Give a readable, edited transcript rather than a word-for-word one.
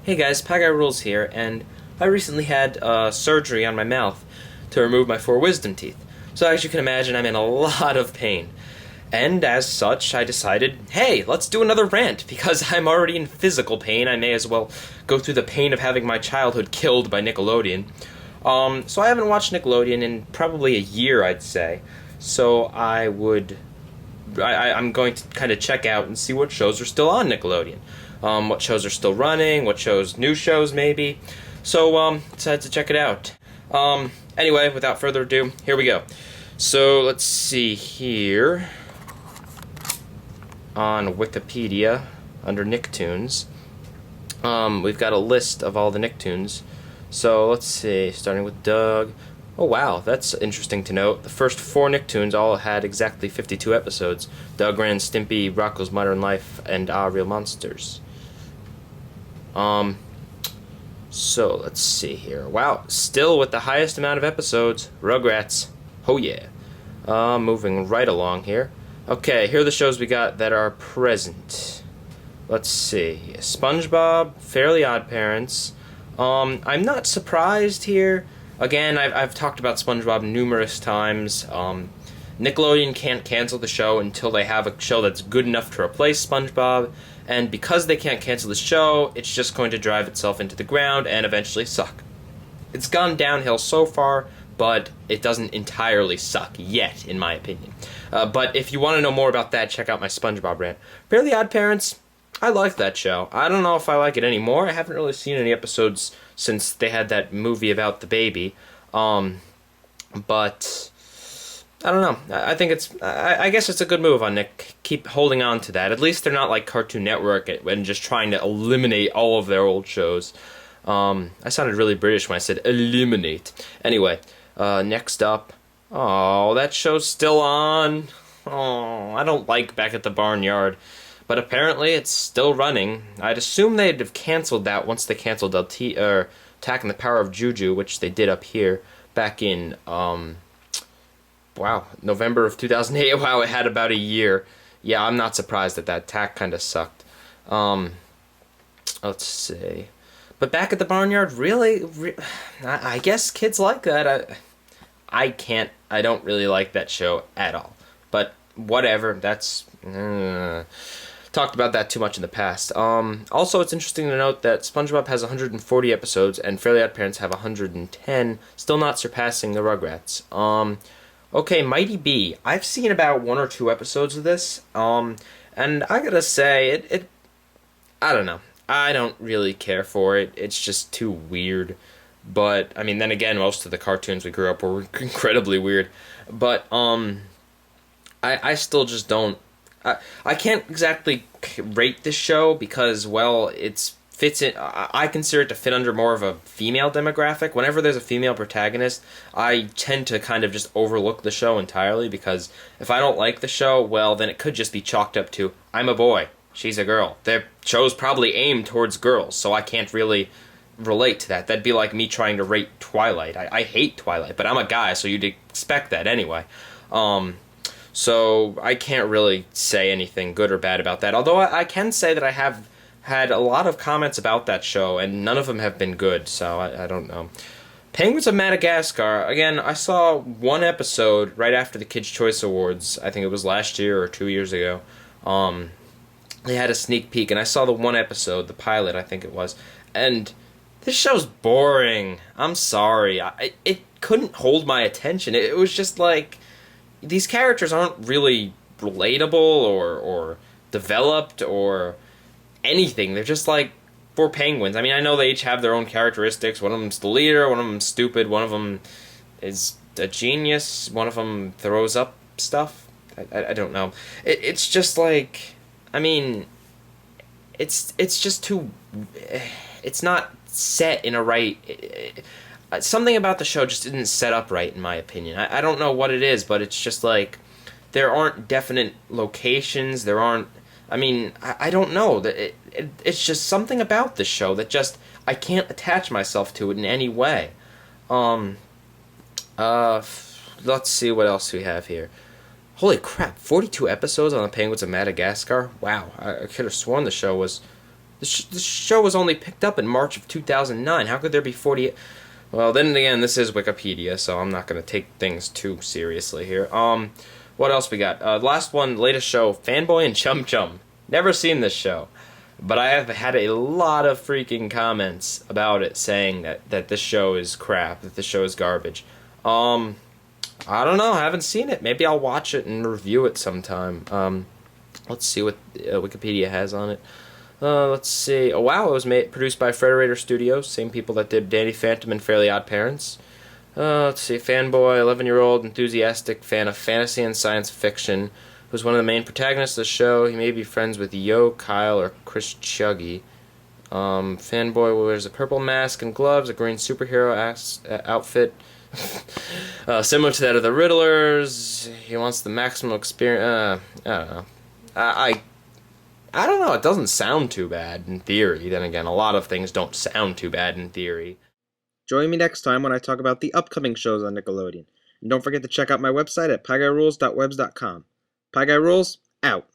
Hey guys, Pie Guy Rules here, and I recently had surgery on my mouth to remove my 4 wisdom teeth. So as you can imagine, I'm in a lot of pain. And as such, I decided, hey, let's do another rant, because I'm already in physical pain. I may as well go through the pain of having my childhood killed by Nickelodeon. So I haven't watched Nickelodeon in probably a year, I'd say. So I'm going to kind of check out and see what shows are still on Nickelodeon. What shows are still running, new shows maybe. So, decided to check it out. Anyway, without further ado, here we go. So, let's see here. On Wikipedia, under Nicktoons, we've got a list of all the Nicktoons. So, let's see, starting with Doug. Oh wow, that's interesting to note. The first 4 Nicktoons all had exactly 52 episodes. Doug, Ren, Stimpy, Rocko's Modern Life, and Real Monsters. So let's see here. Wow, still with the highest amount of episodes, Rugrats. Oh yeah. Moving right along here. Okay, here are the shows we got that are present. Let's see. SpongeBob, Fairly Oddparents. I'm not surprised here. Again, I've talked about SpongeBob numerous times. Nickelodeon can't cancel the show until they have a show that's good enough to replace SpongeBob, and because they can't cancel the show, it's just going to drive itself into the ground and eventually suck. It's gone downhill so far, but it doesn't entirely suck yet, in my opinion. But if you want to know more about that, check out my SpongeBob rant. Fairly Oddparents, I like that show. I don't know if I like it anymore. I haven't really seen any episodes since they had that movie about the baby. But I don't know. I think I guess it's a good move on Nick. Keep holding on to that. At least they're not like Cartoon Network and just trying to eliminate all of their old shows. I sounded really British when I said eliminate. Anyway, next up. Oh, that show's still on. Oh, I don't like Back at the Barnyard. But apparently it's still running. I'd assume they'd have canceled that once they canceled Attacking the Power of Juju, which they did up here back in, November of 2008. Wow, it had about a year. Yeah, I'm not surprised that attack kind of sucked. Let's see. But Back at the Barnyard, really? I guess kids like that. I don't really like that show at all. But whatever, that's... talked about that too much in the past. Also, it's interesting to note that SpongeBob has 140 episodes and Fairly Oddparents have 110, still not surpassing the Rugrats. Okay, Mighty B. I've seen about 1 or 2 episodes of this, and I gotta say, I don't know. I don't really care for it. It's just too weird. But, I mean, then again, most of the cartoons we grew up were incredibly weird. But, I still just don't. I can't exactly rate this show because, well, fits in. I consider it to fit under more of a female demographic. Whenever there's a female protagonist, I tend to kind of just overlook the show entirely because if I don't like the show, well, then it could just be chalked up to, I'm a boy, she's a girl. Their show's probably aimed towards girls, so I can't really relate to that. That'd be like me trying to rate Twilight. I hate Twilight, but I'm a guy, so you'd expect that anyway. So I can't really say anything good or bad about that. Although I can say that I have had a lot of comments about that show, and none of them have been good, so I don't know. Penguins of Madagascar, again, I saw 1 episode right after the Kids' Choice Awards. I think it was last year or 2 years ago. They had a sneak peek, and I saw the 1 episode, the pilot, I think it was. And this show's boring. I'm sorry. It couldn't hold my attention. It was just like... These characters aren't really relatable or developed or anything. They're just like 4 penguins. I mean, I know they each have their own characteristics. One of them's the leader, one of them's stupid, one of them is a genius, one of them throws up stuff. I don't know. It's just like, I mean, it's just too... It's not set in a right... Something about the show just isn't set up right, in my opinion. I don't know what it is, but it's just like, there aren't definite locations, there aren't... I mean, I don't know. It's just something about this show that just... I can't attach myself to it in any way. Let's see what else we have here. Holy crap, 42 episodes on the Penguins of Madagascar? Wow, I could have sworn the show was This show was only picked up in March of 2009. How could there be 40? Well, then again, this is Wikipedia, so I'm not going to take things too seriously here. What else we got? Last one, latest show, Fanboy and Chum Chum. Never seen this show, but I have had a lot of freaking comments about it saying that this show is crap, that this show is garbage. I don't know, I haven't seen it. Maybe I'll watch it and review it sometime. Let's see what Wikipedia has on it. Let's see. Oh wow, it was produced by Frederator Studios, same people that did Danny Phantom and Fairly Odd Parents. Let's see. Fanboy, 11-year-old enthusiastic fan of fantasy and science fiction, who's one of the main protagonists of the show. He may be friends with Yo, Kyle, or Chris Chuggy. Fanboy wears a purple mask and gloves, a green superhero outfit. Similar to that of the Riddlers. He wants the maximum experience. I don't know. I don't know. It doesn't sound too bad in theory. Then again, a lot of things don't sound too bad in theory. Join me next time when I talk about the upcoming shows on Nickelodeon. And don't forget to check out my website at pieguy.webs.com. Pie Guy Rules, out.